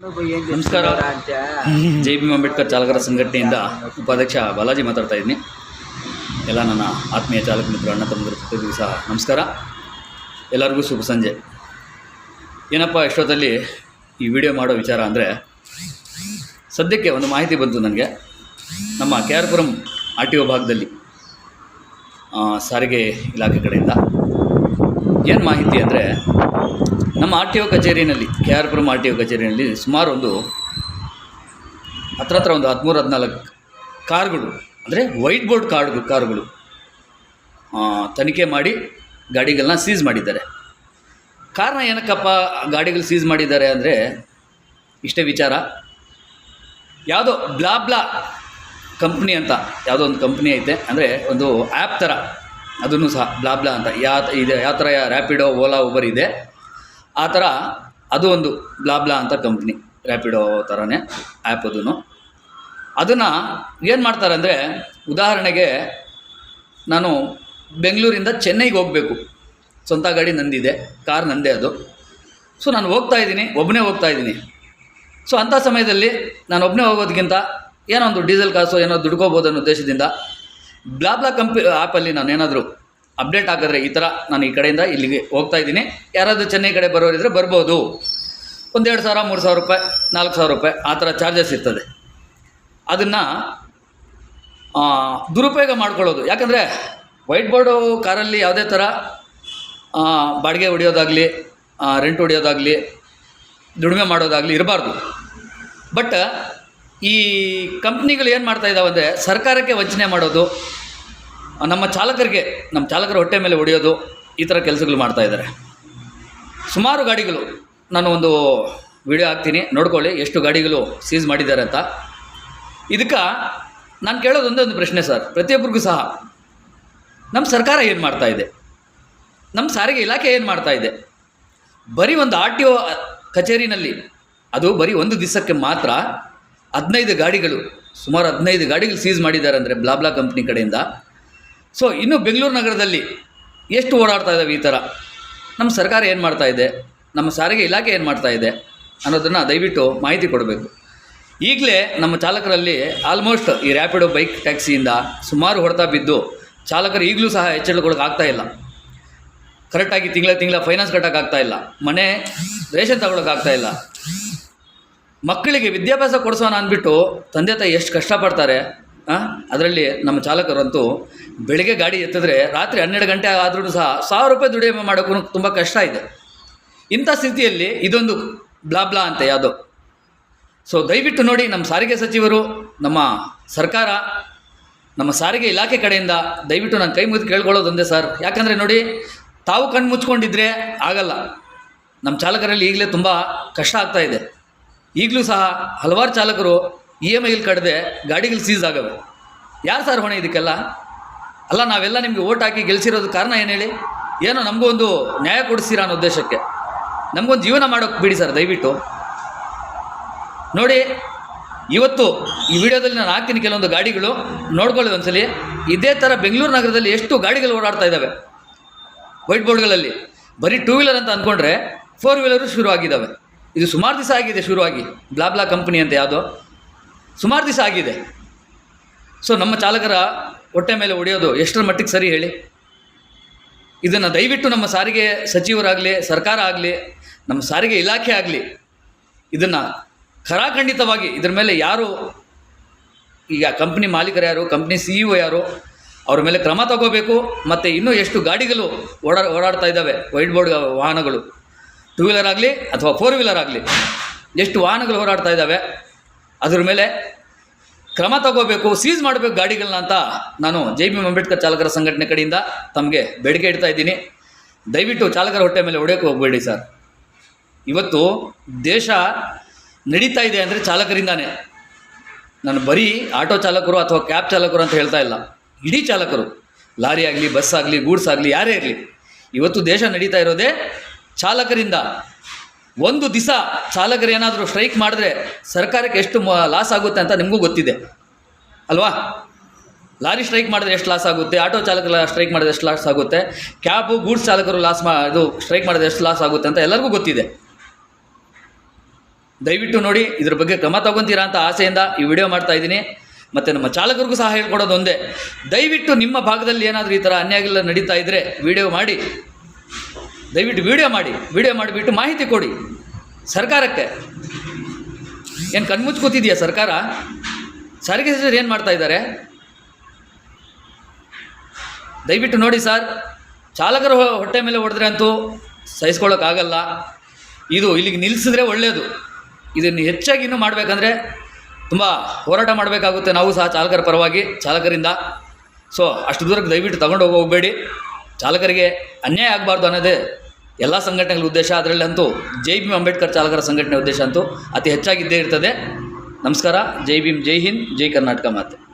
ನಮಸ್ಕಾರ. ಜೈ ಭೀಮ್ ಅಂಬೇಡ್ಕರ್ ಚಾಲಕರ ಸಂಘಟನೆಯಿಂದ ಉಪಾಧ್ಯಕ್ಷ ಬಾಲಾಜಿ ಮಾತಾಡ್ತಾ ಇದ್ದೀನಿ. ಎಲ್ಲ ನನ್ನ ಆತ್ಮೀಯ ಚಾಲಕ ಮಿತ್ರರು, ಅಣ್ಣ ತಮ್ಮಂದಿರು ಪ್ರತಿಯೊಬ್ಬರಿಗೂ ಸಹ ನಮಸ್ಕಾರ. ಎಲ್ಲರಿಗೂ ಶುಭ ಸಂಜೆ. ಏನಪ್ಪ ಎಷ್ಟೊತ್ತಲ್ಲಿ ಈ ವಿಡಿಯೋ ಮಾಡೋ ವಿಚಾರ ಅಂದರೆ, ಸದ್ಯಕ್ಕೆ ಒಂದು ಮಾಹಿತಿ ಬಂತು ನನಗೆ. ನಮ್ಮ KR-ಪುರಂ RTO ಭಾಗದಲ್ಲಿ ಸಾರಿಗೆ ಇಲಾಖೆ ಕಡೆಯಿಂದ ಏನು ಮಾಹಿತಿ ಅಂದರೆ, ನಮ್ಮ RTO ಕಚೇರಿಯಲ್ಲಿ, KR-ಪುರಂ RTO ಕಚೇರಿಯಲ್ಲಿ ಸುಮಾರು ಒಂದು ಹತ್ರ ಒಂದು 13-14 ಕಾರ್ಗಳು, ಅಂದರೆ ವೈಟ್ ಬೋರ್ಡ್ ಕಾರುಗಳು ತನಿಖೆ ಮಾಡಿ ಗಾಡಿಗಳನ್ನ ಸೀಸ್ ಮಾಡಿದ್ದಾರೆ. ಕಾರಣ ಏನಕ್ಕಪ್ಪ ಗಾಡಿಗಳು ಸೀಸ್ ಮಾಡಿದ್ದಾರೆ ಅಂದರೆ, ಇಷ್ಟೇ ವಿಚಾರ. ಯಾವುದೋ ಬ್ಲಾಬ್ಲಾ ಕಂಪ್ನಿ ಅಂತ ಯಾವುದೋ ಒಂದು ಕಂಪ್ನಿ ಐತೆ, ಅಂದರೆ ಒಂದು ಆ್ಯಪ್ ಥರ, ಅದನ್ನು ಸಹ ಬ್ಲಾಬ್ಲಾ ಅಂತ ಯಾವ ಥರ ರ್ಯಾಪಿಡೋ, ಓಲಾ, ಉಬರ್ ಇದೆ, ಆ ಥರ ಅದು ಒಂದು ಬ್ಲಾಬ್ಲಾ ಅಂತ ಕಂಪ್ನಿ, ರ್ಯಾಪಿಡೋ ಥರನೇ ಆ್ಯಪ್. ಅದನ್ನು ಏನು ಮಾಡ್ತಾರೆ ಅಂದರೆ, ಉದಾಹರಣೆಗೆ ನಾನು ಬೆಂಗಳೂರಿಂದ ಚೆನ್ನೈಗೆ ಹೋಗಬೇಕು, ಸ್ವಂತ ಗಾಡಿ ನಂದಿದೆ, ಕಾರ್ ನಂದೇ ಅದು. ಸೊ ನಾನು ಒಬ್ಬನೇ ಹೋಗ್ತಾ ಇದ್ದೀನಿ. ಸೊ ಅಂಥ ಸಮಯದಲ್ಲಿ ನಾನು ಒಬ್ಬನೇ ಹೋಗೋದಕ್ಕಿಂತ ಏನೋ ಒಂದು ಡೀಸೆಲ್ ಕಾಸು ಏನೋ ದುಡ್ಕೋಬೋದು ಅನ್ನೋ ಉದ್ದೇಶದಿಂದ ಬ್ಲಾಬ್ಲಾ ಆ್ಯಪಲ್ಲಿ ನಾನು ಏನಾದರೂ ಅಪ್ಡೇಟ್ ಹಾಕಿದ್ರೆ, ಈ ಥರ ನಾನು ಈ ಕಡೆಯಿಂದ ಇಲ್ಲಿಗೆ ಹೋಗ್ತಾ ಇದ್ದೀನಿ, ಯಾರಾದರೂ ಚೆನ್ನೈ ಕಡೆ ಬರೋರಿದ್ರೆ ಬರ್ಬೋದು, ಒಂದು 2,000, 3,000 ರೂಪಾಯಿ, 4,000 ರೂಪಾಯಿ ಆ ಥರ ಚಾರ್ಜಸ್ ಇರ್ತದೆ. ಅದನ್ನು ದುರುಪಯೋಗ ಮಾಡ್ಕೊಳ್ಳೋದು. ಯಾಕಂದರೆ ವೈಟ್ ಬೋರ್ಡು ಕಾರಲ್ಲಿ ಯಾವುದೇ ಥರ ಬಾಡಿಗೆ ಹೊಡೆಯೋದಾಗಲಿ, ರೆಂಟ್ ಹೊಡೆಯೋದಾಗಲಿ, ದುಡಿಮೆ ಮಾಡೋದಾಗಲಿ ಇರಬಾರ್ದು. ಬಟ್ ಈ ಕಂಪ್ನಿಗಳು ಏನು ಮಾಡ್ತಾಯಿದ್ದಾವೆ ಅಂದರೆ, ಸರ್ಕಾರಕ್ಕೆ ವಂಚನೆ ಮಾಡೋದು, ನಮ್ಮ ಚಾಲಕರ ಹೊಟ್ಟೆ ಮೇಲೆ ಹೊಡೆಯೋದು, ಈ ಥರ ಕೆಲಸಗಳು ಮಾಡ್ತಾಯಿದ್ದಾರೆ. ಸುಮಾರು ಗಾಡಿಗಳು, ನಾನು ಒಂದು ವಿಡಿಯೋ ಹಾಕ್ತೀನಿ, ನೋಡ್ಕೊಳ್ಳಿ ಎಷ್ಟು ಗಾಡಿಗಳು ಸೀಸ್ ಮಾಡಿದ್ದಾರೆ ಅಂತ. ಇದಕ್ಕೆ ನಾನು ಕೇಳೋದು ಒಂದೇ ಒಂದು ಪ್ರಶ್ನೆ ಸರ್, ಪ್ರತಿಯೊಬ್ಬರಿಗೂ ಸಹ. ನಮ್ಮ ಸರ್ಕಾರ ಏನು ಮಾಡ್ತಾಯಿದೆ, ನಮ್ಮ ಸಾರಿಗೆ ಇಲಾಖೆ ಏನು ಮಾಡ್ತಾಯಿದೆ? ಬರೀ ಒಂದು RTO ಕಚೇರಿನಲ್ಲಿ, ಅದು ಬರೀ ಒಂದು ದಿವಸಕ್ಕೆ ಮಾತ್ರ 15 ಗಾಡಿಗಳು, ಸುಮಾರು 15 ಗಾಡಿಗಳು ಸೀಸ್ ಮಾಡಿದ್ದಾರೆ ಅಂದರೆ ಬ್ಲಾಬ್ಲಾ ಕಂಪ್ನಿ ಕಡೆಯಿಂದ. ಸೊ ಇನ್ನು ಬೆಂಗಳೂರು ನಗರದಲ್ಲಿ ಎಷ್ಟು ಓಡಾಡ್ತಾ ಇದ್ದಾವೆ ಈ ಥರ? ನಮ್ಮ ಸರ್ಕಾರ ಏನು ಮಾಡ್ತಾಯಿದೆ, ನಮ್ಮ ಸಾರಿಗೆ ಇಲಾಖೆ ಏನು ಮಾಡ್ತಾಯಿದೆ ಅನ್ನೋದನ್ನು ದಯವಿಟ್ಟು ಮಾಹಿತಿ ಕೊಡಬೇಕು. ಈಗಲೇ ನಮ್ಮ ಚಾಲಕರಲ್ಲಿ ಆಲ್ಮೋಸ್ಟ್ ಈ ರ್ಯಾಪಿಡೋ ಬೈಕ್ ಟ್ಯಾಕ್ಸಿಯಿಂದ ಸುಮಾರು ಹೊಡೆತ ಬಿದ್ದು ಚಾಲಕರು ಈಗಲೂ ಸಹ ಎಚ್ಚರಿಕೊಳ್ಳೋಕೆ ಆಗ್ತಾಯಿಲ್ಲ. ಕರೆಕ್ಟಾಗಿ ತಿಂಗಳ ಫೈನಾನ್ಸ್ ಕಟ್ಟೋಕ್ಕಾಗ್ತಾಯಿಲ್ಲ, ಮನೆ ರೇಷನ್ ತಗೊಳ್ಳೋಕ್ಕಾಗ್ತಾಯಿಲ್ಲ. ಮಕ್ಕಳಿಗೆ ವಿದ್ಯಾಭ್ಯಾಸ ಕೊಡಿಸೋಣ ಅಂದ್ಬಿಟ್ಟು ತಂದೆ ತಾಯಿ ಎಷ್ಟು ಕಷ್ಟಪಡ್ತಾರೆ. ಅದರಲ್ಲಿ ನಮ್ಮ ಚಾಲಕರಂತೂ ಬೆಳಗ್ಗೆ ಗಾಡಿ ಎತ್ತಿದ್ರೆ ರಾತ್ರಿ 12 ಗಂಟೆ ಆದ್ರೂ ಸಹ 1,000 ರೂಪಾಯಿ ದುಡಿಮೆ ಮಾಡೋಕ್ಕೂ ತುಂಬ ಕಷ್ಟ ಇದೆ. ಇಂಥ ಸ್ಥಿತಿಯಲ್ಲಿ ಇದೊಂದು ಬ್ಲಾಬ್ಲಾ ಅಂತ ಯಾವುದೋ. ಸೊ ದಯವಿಟ್ಟು ನೋಡಿ, ನಮ್ಮ ಸಾರಿಗೆ ಸಚಿವರು, ನಮ್ಮ ಸರ್ಕಾರ, ನಮ್ಮ ಸಾರಿಗೆ ಇಲಾಖೆ ಕಡೆಯಿಂದ ದಯವಿಟ್ಟು ನಾನು ಕೈ ಮುಗಿದು ಕೇಳ್ಕೊಳ್ಳೋದೊಂದೇ ಸರ್. ಯಾಕಂದರೆ ನೋಡಿ, ತಾವು ಕಣ್ಣು ಮುಚ್ಕೊಂಡಿದ್ರೆ ಆಗಲ್ಲ. ನಮ್ಮ ಚಾಲಕರಲ್ಲಿ ಈಗಲೇ ತುಂಬ ಕಷ್ಟ ಆಗ್ತಾಯಿದೆ. ಈಗಲೂ ಸಹ ಹಲವಾರು ಚಾಲಕರು EMIಗಳು ಕಟ್ಟದೆ ಗಾಡಿಗಳು ಸೀಸ್ ಆಗವೆ. ಯಾರು ಸರ್ ಹೊಣೆ ಇದಕ್ಕೆಲ್ಲ? ಅಲ್ಲ, ನಾವೆಲ್ಲ ನಿಮಗೆ ಓಟ್ ಹಾಕಿ ಗೆಲ್ಸಿರೋದು ಕಾರಣ ಏನು ಹೇಳಿ? ಏನೋ ನಮಗೂ ಒಂದು ನ್ಯಾಯ ಕೊಡಿಸ್ತೀರಾ ಅನ್ನೋ ಉದ್ದೇಶಕ್ಕೆ. ನಮಗೊಂದು ಜೀವನ ಮಾಡೋಕ್ಕೆ ಬಿಡಿ ಸರ್ ದಯವಿಟ್ಟು. ನೋಡಿ, ಇವತ್ತು ಈ ವಿಡಿಯೋದಲ್ಲಿ ನಾನು ಹಾಕ್ತೀನಿ ಕೆಲವೊಂದು ಗಾಡಿಗಳು, ನೋಡ್ಕೊಳ್ಳಿ ಒಂದ್ಸಲಿ. ಇದೇ ಥರ ಬೆಂಗಳೂರು ನಗರದಲ್ಲಿ ಎಷ್ಟು ಗಾಡಿಗಳು ಓಡಾಡ್ತಾ ಇದ್ದಾವೆ ವೈಟ್ ಬೋರ್ಡ್ಗಳಲ್ಲಿ. ಬರೀ 2 ವೀಲರ್ ಅಂತ ಅಂದ್ಕೊಂಡ್ರೆ 4 ವೀಲರು ಶುರು ಆಗಿದ್ದಾವೆ. ಇದು ಸುಮಾರು ದಿವಸ ಆಗಿದೆ ಶುರುವಾಗಿ, ಬ್ಲಾಬ್ಲಾ ಕಂಪ್ನಿ ಅಂತ ಯಾವುದೋ, ಸುಮಾರು ದಿವಸ ಆಗಿದೆ. ಸೊ ನಮ್ಮ ಚಾಲಕರ ಹೊಟ್ಟೆ ಮೇಲೆ ಹೊಡೆಯೋದು ಎಷ್ಟರ ಮಟ್ಟಿಗೆ ಸರಿ ಹೇಳಿ? ಇದನ್ನು ದಯವಿಟ್ಟು ನಮ್ಮ ಸಾರಿಗೆ ಸಚಿವರಾಗಲಿ, ಸರ್ಕಾರ ಆಗಲಿ, ನಮ್ಮ ಸಾರಿಗೆ ಇಲಾಖೆ ಆಗಲಿ, ಇದನ್ನು ಖರಾಖಂಡಿತವಾಗಿ ಇದ್ರ ಮೇಲೆ ಯಾರು, ಈಗ ಕಂಪ್ನಿ ಮಾಲೀಕರು ಯಾರು, ಕಂಪ್ನಿ CEO ಯಾರು, ಅವ್ರ ಮೇಲೆ ಕ್ರಮ ತಗೋಬೇಕು. ಮತ್ತು ಇನ್ನೂ ಎಷ್ಟು ಗಾಡಿಗಳು ಓಡಾಡ್ತಾ ಇದ್ದಾವೆ ವೈಟ್ ಬೋರ್ಡ್ ವಾಹನಗಳು, 2 ವೀಲರ್ ಆಗಲಿ ಅಥವಾ 4 ವೀಲರ್ ಆಗಲಿ, ಎಷ್ಟು ವಾಹನಗಳು ಓಡಾಡ್ತಾ ಇದ್ದಾವೆ, ಅದ್ರ ಮೇಲೆ ಕ್ರಮ ತಗೋಬೇಕು, ಸೀಸ್ ಮಾಡಬೇಕು ಗಾಡಿಗಳನ್ನ ಅಂತ ನಾನು ಜೈ ಭೀಮ್ ಅಂಬೇಡ್ಕರ್ ಚಾಲಕರ ಸಂಘಟನೆ ಕಡೆಯಿಂದ ತಮಗೆ ಬೇಡಿಕೆ ಇಡ್ತಾ ಇದ್ದೀನಿ. ದಯವಿಟ್ಟು ಚಾಲಕರ ಹೊಟ್ಟೆ ಮೇಲೆ ಹೊಡೆಯೋಕ್ಕೆ ಹೋಗಬೇಡಿ ಸರ್. ಇವತ್ತು ದೇಶ ನಡೀತಾ ಇದೆ ಅಂದರೆ ಚಾಲಕರಿಂದಾನೇ. ನಾನು ಬರೀ ಆಟೋ ಚಾಲಕರು ಅಥವಾ ಕ್ಯಾಬ್ ಚಾಲಕರು ಅಂತ ಹೇಳ್ತಾ ಇಲ್ಲ, ಇಡೀ ಚಾಲಕರು, ಲಾರಿ ಆಗಲಿ, ಬಸ್ ಆಗಲಿ, ಗೂಡ್ಸ್ ಆಗಲಿ, ಯಾರೇ ಇರಲಿ, ಇವತ್ತು ದೇಶ ನಡೀತಾ ಇರೋದೇ ಚಾಲಕರಿಂದ. ಒಂದು ದಿವಸ ಚಾಲಕರು ಏನಾದರೂ ಸ್ಟ್ರೈಕ್ ಮಾಡಿದ್ರೆ ಸರ್ಕಾರಕ್ಕೆ ಎಷ್ಟು ಲಾಸ್ ಆಗುತ್ತೆ ಅಂತ ನಿಮಗೂ ಗೊತ್ತಿದೆ ಅಲ್ವಾ? ಲಾರಿ ಸ್ಟ್ರೈಕ್ ಮಾಡಿದ್ರೆ ಎಷ್ಟು ಲಾಸ್ ಆಗುತ್ತೆ, ಆಟೋ ಚಾಲಕರು ಸ್ಟ್ರೈಕ್ ಮಾಡಿದ್ರೆ ಎಷ್ಟು ಲಾಸ್ ಆಗುತ್ತೆ, ಕ್ಯಾಬು ಗೂಡ್ಸ್ ಚಾಲಕರು ಸ್ಟ್ರೈಕ್ ಮಾಡಿದ್ರೆ ಎಷ್ಟು ಲಾಸ್ ಆಗುತ್ತೆ ಅಂತ ಎಲ್ಲರಿಗೂ ಗೊತ್ತಿದೆ. ದಯವಿಟ್ಟು ನೋಡಿ, ಇದ್ರ ಬಗ್ಗೆ ಕ್ರಮ ತಗೊತೀರಾ ಅಂತ ಆಸೆಯಿಂದ ಈ ವಿಡಿಯೋ ಮಾಡ್ತಾ ಇದ್ದೀನಿ. ಮತ್ತು ನಮ್ಮ ಚಾಲಕರಿಗೂ ಸಹ ಹೇಳ್ಕೊಡೋದು ಒಂದೇ, ದಯವಿಟ್ಟು ನಿಮ್ಮ ಭಾಗದಲ್ಲಿ ಏನಾದರೂ ಈ ಥರ ಅನ್ಯಾಯಗಳು ನಡೀತಾ ಇದ್ದರೆ ವಿಡಿಯೋ ಮಾಡಿ, ದಯವಿಟ್ಟು ವಿಡಿಯೋ ಮಾಡಿಬಿಟ್ಟು ಮಾಹಿತಿ ಕೊಡಿ ಸರ್ಕಾರಕ್ಕೆ. ಏನು ಕಣ್ಮುಚ್ಚು ಕೂತಿದೆಯಾ ಸರ್ಕಾರ? ಸಾರಿಗೆ ಸಚಿವರು ಏನು ಮಾಡ್ತಾ ಇದ್ದಾರೆ? ದಯವಿಟ್ಟು ನೋಡಿ ಸರ್, ಚಾಲಕರ ಹೊಟ್ಟೆ ಮೇಲೆ ಹೊಡೆದ್ರೆ ಅಂತೂ ಸಹಿಸ್ಕೊಳ್ಳೋಕ್ಕಾಗಲ್ಲ. ಇದು ಇಲ್ಲಿಗೆ ನಿಲ್ಲಿಸಿದ್ರೆ ಒಳ್ಳೆಯದು. ಇದನ್ನು ಹೆಚ್ಚಾಗಿ ಇನ್ನೂ ಮಾಡಬೇಕಂದ್ರೆ ತುಂಬ ಹೋರಾಟ ಮಾಡಬೇಕಾಗುತ್ತೆ ನಾವು ಸಹ ಚಾಲಕರ ಪರವಾಗಿ, ಚಾಲಕರಿಂದ. ಸೊ ಅಷ್ಟು ದೂರಕ್ಕೆ ದಯವಿಟ್ಟು ತಗೊಂಡು ಹೋಗಬೇಡಿ. ಚಾಲಕರಿಗೆ ಅನ್ಯಾಯ ಆಗಬಾರ್ದು ಅನ್ನೋದೇ ಎಲ್ಲ ಸಂಘಟನೆಗಳ ಉದ್ದೇಶ. ಅದರಲ್ಲಂತೂ ಜೈ ಭೀಮ್ ಅಂಬೇಡ್ಕರ್ ಚಾಲಕರ ಸಂಘಟನೆ ಉದ್ದೇಶ ಅಂತೂ ಅತಿ ಹೆಚ್ಚಾಗಿದ್ದೇ ಇರ್ತದೆ. ನಮಸ್ಕಾರ. ಜೈ ಭೀಮ್, ಜೈ ಹಿಂದ್, ಜೈ ಕರ್ನಾಟಕ ಮಾತೆ.